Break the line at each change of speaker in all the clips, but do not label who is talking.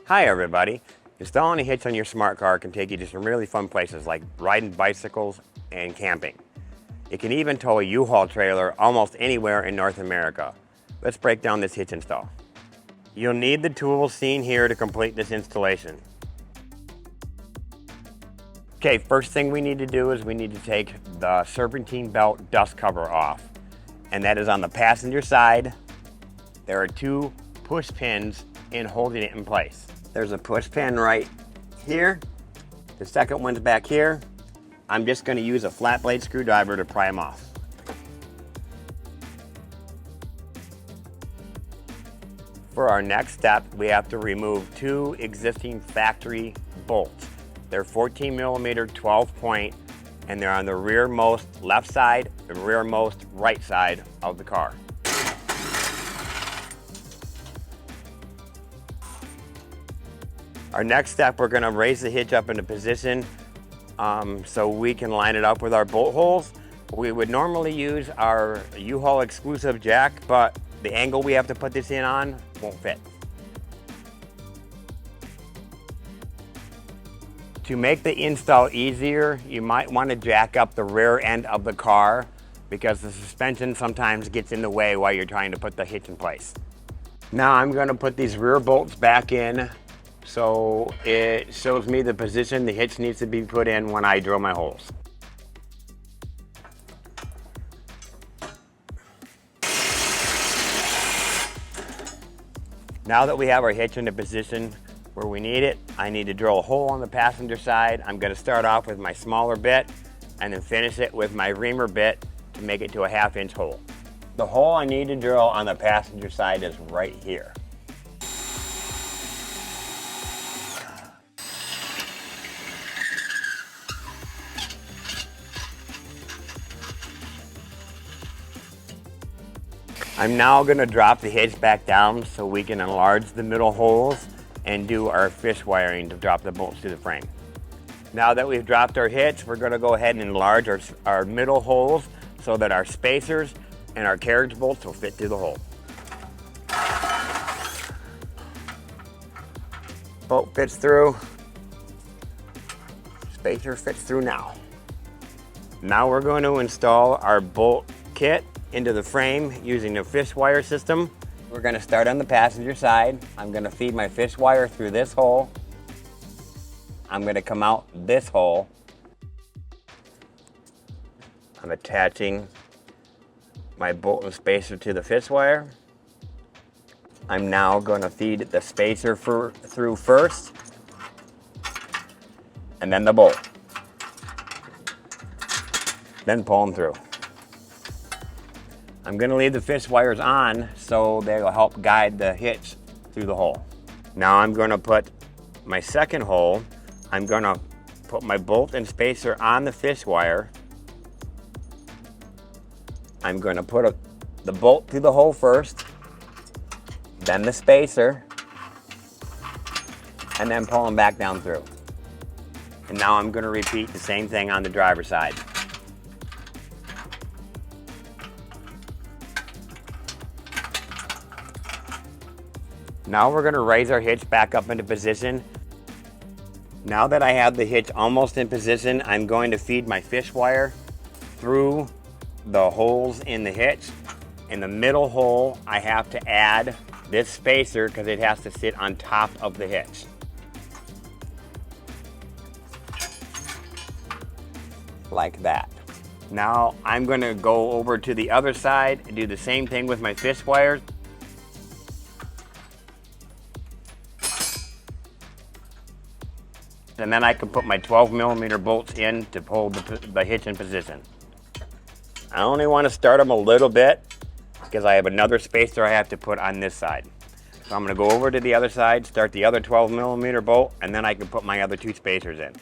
Hi everybody. Installing a hitch on your smart car can take you to some really fun places like riding bicycles and camping. It can even tow a U-Haul trailer almost anywhere in North America. Let's break down this hitch install. You'll need the tools seen here to complete this installation. Okay, first thing we need to do is we need to take the serpentine belt dust cover off. And that is on the passenger side. There are two push pins in holding it in place. There's a push pin right here. The second one's back here. I'm just going to use a flat blade screwdriver to pry them off. For our next step, we have to remove two existing factory bolts. They're 14mm 12 point, and they're on the rearmost left side and rearmost right side of the car. Our next step, we're going to raise the hitch up into position so we can line it up with our bolt holes. We would normally use our U-Haul exclusive jack, but the angle we have to put this in on won't fit. To make the install easier, you might want to jack up the rear end of the car because the suspension sometimes gets in the way while you're trying to put the hitch in place. Now I'm going to put these rear bolts back in so it shows me the position the hitch needs to be put in when I drill my holes. Now that we have our hitch in the position where we need it, I need to drill a hole on the passenger side. I'm going to start off with my smaller bit and then finish it with my reamer bit to make it to a 1/2 inch hole. The hole I need to drill on the passenger side is right here. I'm now going to drop the hitch back down so we can enlarge the middle holes and do our fish wiring to drop the bolts to the frame. Now that we've dropped our hitch, we're going to go ahead and enlarge our middle holes so that our spacers and our carriage bolts will fit through the hole. Bolt fits through, spacer fits through now. Now we're going to install our bolt kit into the frame using the fish wire system. We're going to start on the passenger side. I'm going to feed my fish wire through this hole. I'm going to come out this hole. I'm attaching my bolt and spacer to the fish wire. I'm now going to feed the spacer through first, and then the bolt. Then pull them through. I'm going to leave the fish wires on so they'll help guide the hitch through the hole. Now I'm going to put my second hole. I'm going to put my bolt and spacer on the fish wire. I'm going to put the bolt through the hole first, then the spacer, and then pull them back down through. And now I'm going to repeat the same thing on the driver's side. Now we're going to raise our hitch back up into position. Now that I have the hitch almost in position, I'm going to feed my fish wire through the holes in the hitch. In the middle hole, I have to add this spacer because it has to sit on top of the hitch. Like that. Now I'm going to go over to the other side and do the same thing with my fish wires. And then I can put my 12mm bolts in to hold the hitch in position. I only want to start them a little bit because I have another spacer I have to put on this side. So I'm going to go over to the other side, start the other 12mm bolt, and then I can put my other two spacers in.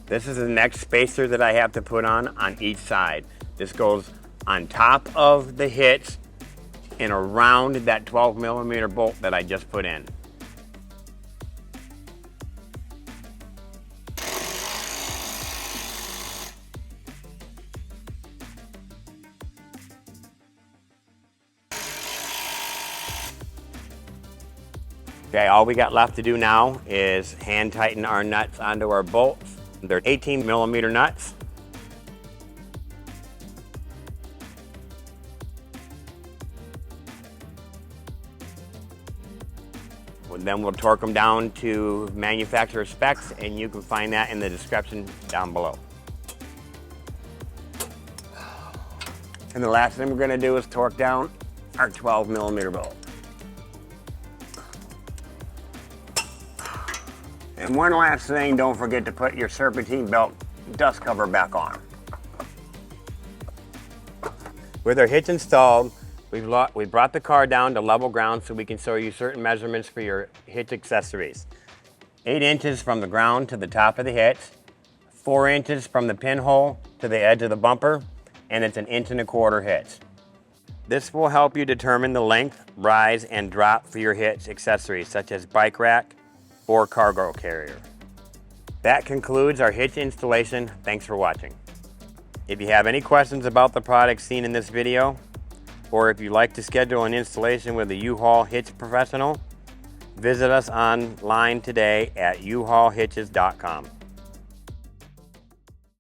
This is the next spacer that I have to put on each side. This goes on top of the hitch and around that 12mm bolt that I just put in. Okay, all we got left to do now is hand tighten our nuts onto our bolts. They're 18mm nuts. Then we'll torque them down to manufacturer specs, and you can find that in the description down below. And the last thing we're going to do is torque down our 12mm bolt. And one last thing, don't forget to put your serpentine belt dust cover back on. With our hitch installed, we brought the car down to level ground so we can show you certain measurements for your hitch accessories. 8 inches from the ground to the top of the hitch, 4 inches from the pinhole to the edge of the bumper, and it's an 1.25 inch hitch. This will help you determine the length, rise, and drop for your hitch accessories such as bike rack or cargo carrier. That concludes our hitch installation. Thanks for watching. If you have any questions about the products seen in this video, or if you'd like to schedule an installation with a U-Haul Hitch Professional, visit us online today at uhaulhitches.com.